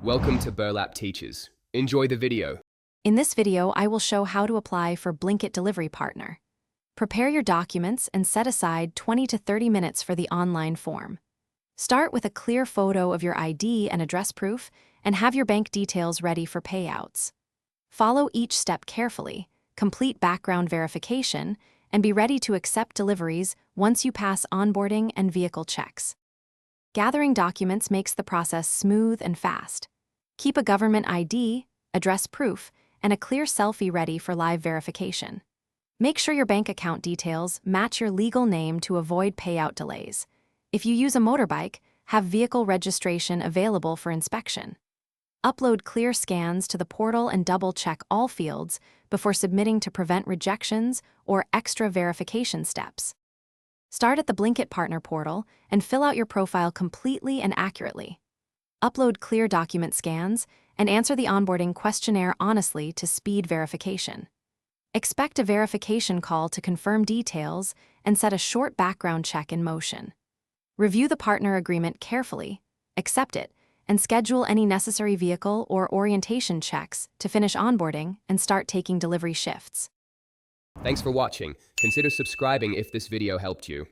Welcome to Burlap Teachers. Enjoy the video. In this video, I will show how to apply for Blinkit Delivery Partner. Prepare your documents and set aside 20 to 30 minutes for the online form. Start with a clear photo of your ID and address proof, and have your bank details ready for payouts. Follow each step carefully, complete background verification, and be ready to accept deliveries once you pass onboarding and vehicle checks. Gathering documents makes the process smooth and fast. Keep a government ID, address proof, and a clear selfie ready for live verification. Make sure your bank account details match your legal name to avoid payout delays. If you use a motorbike, have vehicle registration available for inspection. Upload clear scans to the portal and double-check all fields before submitting to prevent rejections or extra verification steps. Start at the Blinkit Partner portal and fill out your profile completely and accurately. Upload clear document scans and answer the onboarding questionnaire honestly to speed verification. Expect a verification call to confirm details and set a short background check in motion. Review the partner agreement carefully, accept it, and schedule any necessary vehicle or orientation checks to finish onboarding and start taking delivery shifts. Thanks for watching. Consider subscribing if this video helped you.